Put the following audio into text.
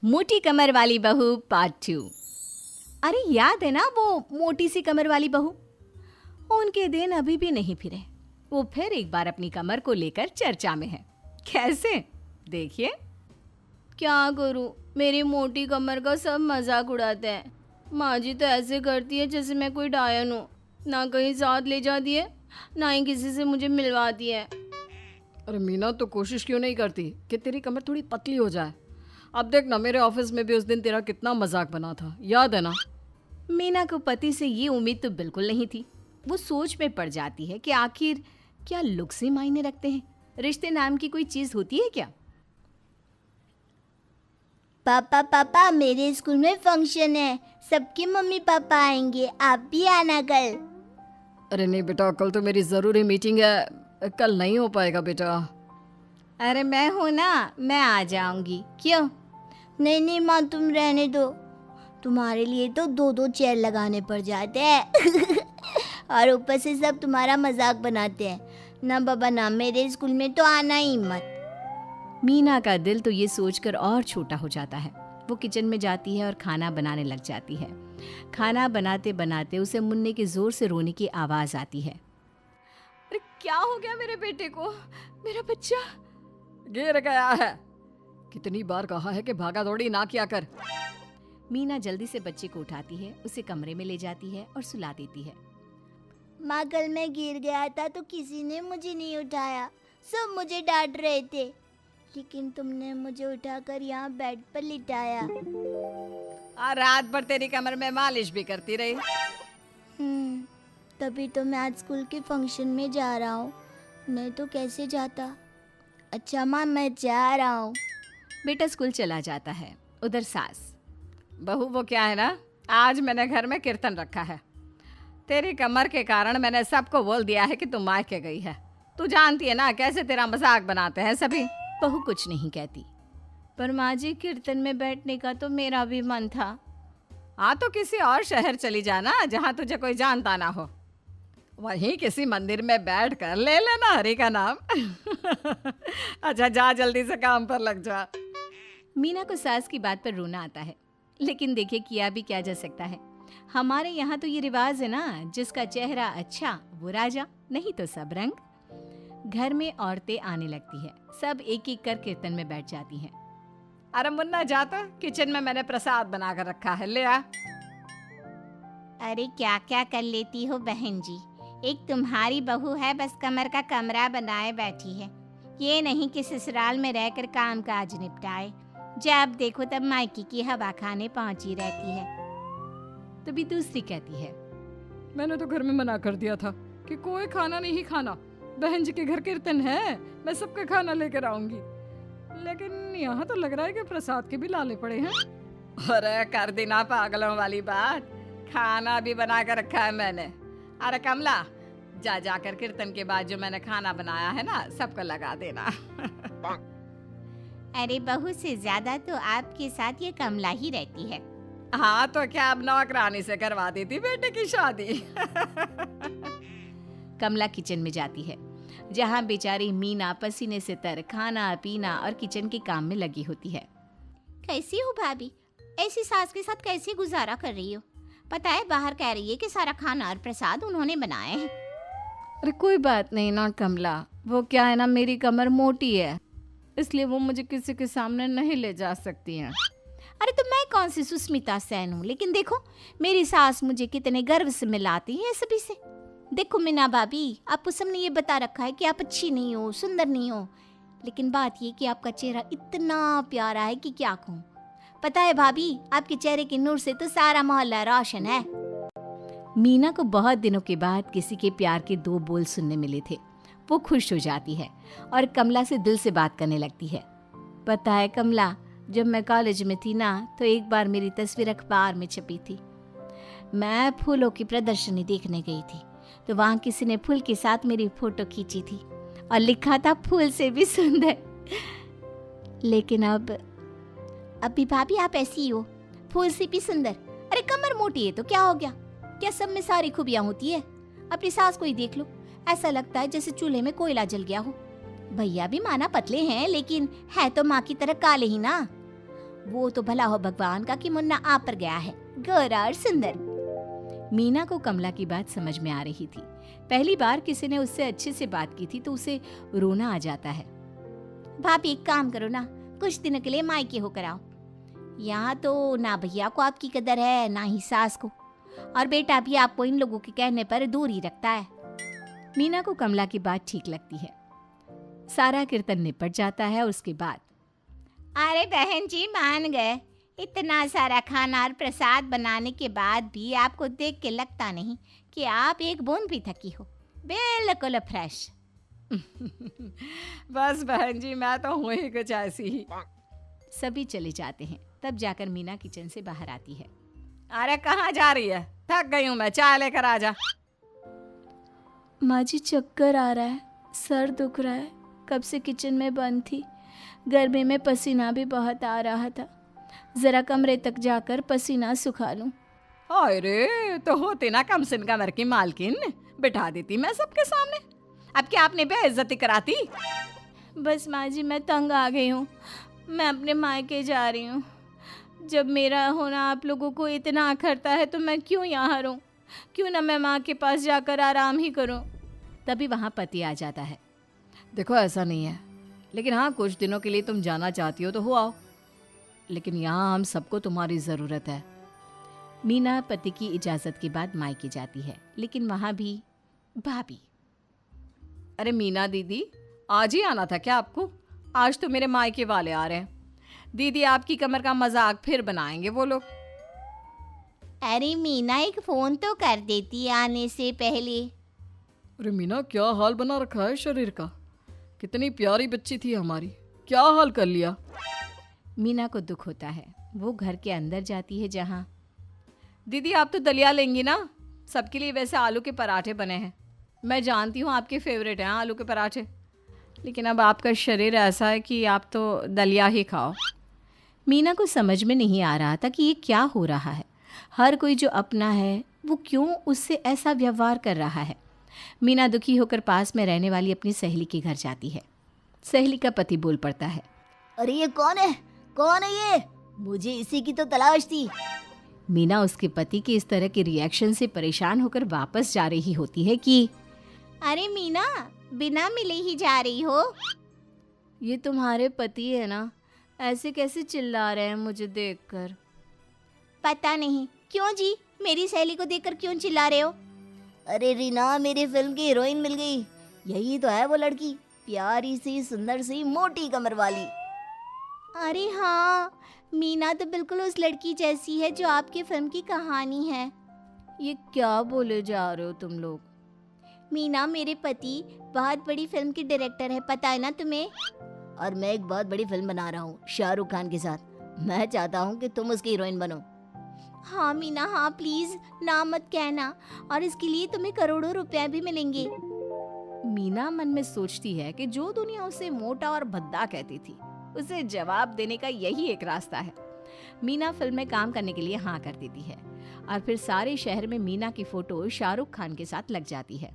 मोटी कमर वाली बहू पार्ट 2। अरे याद है ना वो मोटी सी कमर वाली बहू? उनके दिन अभी भी नहीं फिरे। वो फिर एक बार अपनी कमर को लेकर चर्चा में है। कैसे? देखिए। क्या करूं, मेरी मोटी कमर का सब मजाक उड़ाते हैं। माँ जी तो ऐसे करती है जैसे मैं कोई डायन हूँ। ना कहीं साथ ले जाती है, ना ही किसी से मुझे मिलवाती है। अरे मीना, तो कोशिश क्यों नहीं करती कि तेरी कमर थोड़ी पतली हो जाए? अब देख ना, मेरे ऑफिस में भी उस दिन तेरा कितना मजाक बना था, याद है ना? मीना को पति से ये उम्मीद तो बिल्कुल नहीं थी। वो सोच में पड़ जाती है कि आखिर क्या लुक्स ही मायने रखते हैं? रिश्ते नाम की कोई चीज होती है क्या? पापा पापा, मेरे स्कूल में फंक्शन है, सबके मम्मी पापा आएंगे, आप भी आना कल। अरे नहीं बेटा, कल तो मेरी ज़रूरी मीटिंग है, कल नहीं हो पाएगा बेटा। अरे मैं हूं ना, मैं आ जाऊंगी। क्यों? नहीं नहीं माँ, तुम रहने दो। तुम्हारे लिए तो दो दो चेयर लगाने पड़ जाते हैं और ऊपर से सब तुम्हारा मजाक बनाते हैं। ना बाबा ना, मेरे स्कूल में तो आना ही मत। मीना का दिल तो ये सोचकर और छोटा हो जाता है। वो किचन में जाती है और खाना बनाने लग जाती है। खाना बनाते बनाते उसे मुन्ने के जोर से रोने की आवाज आती है। अरे क्या हो गया मेरे बेटे को? मेरा बच्चा गिर गया है। कितनी बार कहा है कि भागा दौड़ी ना किया कर। मीना जल्दी से बच्चे को उठाती है, उसे कमरे में ले जाती है और सुला देती है। माँ, कल मैं गिर गया था तो किसी ने मुझे नहीं उठाया, सब मुझे डांट रहे थे, लेकिन तुमने मुझे उठाकर यहाँ बेड पर लिटाया। और रात भर तेरी कमर में मालिश भी करती रही। तभी तो मैं आज स्कूल के फंक्शन में जा रहा हूँ, नहीं तो कैसे जाता। अच्छा माँ, मैं जा रहा हूँ। बेटा स्कूल चला जाता है। उधर सास, बहू वो क्या है ना, आज मैंने घर में कीर्तन रखा है। तेरी कमर के कारण मैंने सबको बोल दिया है कि तू मायके गई है। तू जानती है ना कैसे तेरा मजाक बनाते हैं सभी। बहू कुछ नहीं कहती। पर माँ जी, कीर्तन में बैठने का तो मेरा भी मन था। हाँ तो किसी और शहर चली जाना जहाँ तुझे कोई जानता ना हो। वहीं किसी मंदिर में बैठ कर ले लेना हरि का नाम अच्छा जा, जल्दी से काम पर लग जा। मीना को सास की बात पर रोना आता है, लेकिन देखिए किया भी क्या जा सकता है। हमारे यहाँ तो ये रिवाज है ना, जिसका चेहरा अच्छा वो राजा, नहीं तो सब रंग। घर में औरतें आने लगती है, सब एक एक कर कीर्तन में बैठ जाती हैं। अरे मुन्ना जा, तो किचन में मैंने प्रसाद बना कर रखा है, ले आ। अरे क्या क्या कर लेती हो बहन जी, एक तुम्हारी बहू है बस कमर का कमरा बनाए बैठी है। ये नहीं कि ससुराल में रहकर काम काज निपटाए, जब देखो तब मायके की हवा खाने पहुंची रहती है। तभी दूसरी कहती है, मैंने तो घर में मना कर दिया था कि कोई खाना नहीं खाना, बहन जी के घर कीर्तन है, मैं सबका खाना लेकर आऊंगी। लेकिन यहाँ तो लग रहा है कि प्रसाद के भी लाले पड़े हैं। अरे कर देना पागलों वाली बात, खाना भी बना कर रखा है मैंने। अरे कमला, जा जाकर कीर्तन के बाद जो मैंने खाना बनाया है ना, सबको लगा देना अरे बहू से ज्यादा तो आपके साथ ये कमला ही रहती है। हाँ तो क्या अब नौकरानी से करवा दी थी बेटे की शादी कमला किचन में जाती है, जहाँ बेचारी मीना पसीने से तर खाना पीना और किचन के काम में लगी होती है। कैसी हो भाभी, ऐसी सास के साथ कैसे गुजारा कर रही हो? पता है बाहर कह रही है कि सारा खाना और प्रसाद उन्होंने बनाए हैं। अरे कोई बात नहीं ना कमला, वो क्या है ना, मेरी कमर मोटी है, इसलिए वो मुझे किसी के सामने नहीं ले जा सकती हैं। अरे तो मैं कौन सी सुस्मिता सेन हूँ, लेकिन देखो मेरी सास मुझे कितने गर्व से मिलाती है सभी से। देखो मीना भाभी, आपको सबने ये बता रखा है कि आप अच्छी नहीं हो, सुंदर नहीं हो, लेकिन बात ये कि आपका चेहरा इतना प्यारा है कि क्या कहूँ। पता है भाभी, आपके चेहरे के नूर से तो सारा मोहल्ला रोशन है। मीना को बहुत दिनों के बाद किसी के प्यार के दो बोल सुनने मिले थे। वो खुश हो जाती है और कमला से दिल से बात करने लगती है। पता है कमला, जब मैं कॉलेज में थी ना, तो एक बार मेरी तस्वीर अखबार में छपी थी। मैं फूलों की प्रदर्शनी देखने गई थी, तो वहाँ किसी ने फूल के साथ मेरी फोटो खींची थी और लिखा था फूल से भी सुंदर। लेकिन अभी भाभी आप ऐसी हो, फूल से भी सुंदर। अरे कमर मोटी है तो क्या हो गया, क्या सब में सारी खूबियां होती है? अपनी सास को ही देख लो, ऐसा लगता है जैसे चूल्हे में कोयला जल गया हो। भैया भी माना पतले हैं, लेकिन है तो माँ की तरह काले ही ना। वो तो भला हो भगवान का कि मुन्ना आ पर गया है, गोरा और सुंदर। मीना को कमला की बात समझ में आ रही थी। पहली बार किसी ने उससे अच्छे से बात की थी तो उसे रोना आ जाता है। भाभी एक काम करो ना, कुछ दिनों के लिए मायके होकर आओ। यहाँ तो ना भैया को आपकी कदर है ना ही सास को, और बेटा भी आपको इन लोगों के कहने पर दूर ही रखता है। मीना को कमला की बात ठीक लगती है। सारा कीर्तन निपट जाता है। उसके बाद अरे बहन जी मान गए, इतना सारा खाना और प्रसाद बनाने के बाद भी आपको देख के लगता नहीं कि आप एक बूंद भी थकी हो, बिल्कुल फ्रेश। बस बहन जी मैं तो हूँ ही कुछ ऐसी ही। सभी चले जाते हैं। तब जाकर मीना किचन से बाहर आती है। अरे कहाँ जा रही है? थक गई हूँ मैं, चाय लेकर आ जा। माँ जी चक्कर आ रहा है, सर दुख रहा है, कब से किचन में बंद थी, गर्मी में पसीना भी बहुत आ रहा था, जरा कमरे तक जाकर पसीना सुखा लूं। अरे तो होती ना कम सिन कमर की मालकिन, बिठा देती मैं सबके सामने। अब क्या आपने बेइज्जती कराती? बस माँ जी मैं तंग आ गई हूँ, मैं अपने मायके जा रही हूँ। जब मेरा होना आप लोगों को इतना अखरता है तो मैं क्यों यहाँ रहूँ, क्यों ना मैं माँ के पास जाकर आराम ही करूँ। तभी वहाँ पति आ जाता है। देखो ऐसा नहीं है, लेकिन हाँ कुछ दिनों के लिए तुम जाना चाहती हो तो हो आओ, लेकिन यहाँ हम सबको तुम्हारी ज़रूरत है। मीना पति की इजाज़त के बाद मायके जाती है, लेकिन वहाँ भी भाभी। अरे मीना दीदी आज ही आना था क्या आपको? आज तो मेरे मायके वाले आ रहे हैं। दीदी आपकी कमर का मजाक फिर बनाएंगे वो लोग। अरे मीना एक फोन तो कर देती आने से पहले। अरे मीना क्या हाल बना रखा है शरीर का, कितनी प्यारी बच्ची थी हमारी, क्या हाल कर लिया। मीना को दुख होता है। वो घर के अंदर जाती है जहाँ दीदी आप तो दलिया लेंगी ना? सबके लिए वैसे आलू के पराठे बने हैं, मैं जानती हूँ आपके फेवरेट हैं आलू के पराठे, लेकिन अब आपका शरीर ऐसा है कि आप तो दलिया ही खाओ। मीना को समझ में नहीं आ रहा था कि ये क्या हो रहा है। हर कोई जो अपना है वो क्यों उससे ऐसा व्यवहार कर रहा है। मीना दुखी होकर पास में रहने वाली अपनी सहेली के घर जाती है। सहेली का पति बोल पड़ता है, अरे ये कौन है, कौन है ये? मुझे इसी की तो तलाश थी। मीना उसके पति के इस तरह के रिएक्शन से परेशान होकर वापस जा रही होती है कि अरे मीना बिना मिले ही जा रही हो? ये तुम्हारे पति है ना, ऐसे कैसे चिल्ला रहे हैं मुझे देखकर। पता नहीं क्यों जी, मेरी सहेली को देखकर क्यों चिल्ला रहे हो? अरे रीना मेरी फिल्म की हीरोइन मिल गई, यही तो है वो लड़की, प्यारी सी सुंदर सी मोटी कमर वाली। अरे हाँ, मीना तो बिल्कुल उस लड़की जैसी है जो आपकी फिल्म की कहानी है। ये क्या बोले जा रहे हो तुम लोग? मीना मेरे पति बहुत बड़ी फिल्म के डायरेक्टर है, पता है ना तुम्हें? और मैं एक बहुत बड़ी फिल्म बना रहा हूँ शाहरुख खान के साथ। मैं चाहता हूँ कि तुम उसकी हीरोइन बनो। हाँ मीना हाँ, प्लीज ना मत कहना, और इसके लिए तुम्हें करोड़ों रुपए भी मिलेंगे। मीना मन में सोचती है कि जो दुनिया उसे मोटा और भद्दा कहती थी उसे जवाब देने का यही एक रास्ता है। मीना फिल्म में काम करने के लिए हाँ कर देती है और फिर सारे शहर में मीना की फोटो शाहरुख खान के साथ लग जाती है।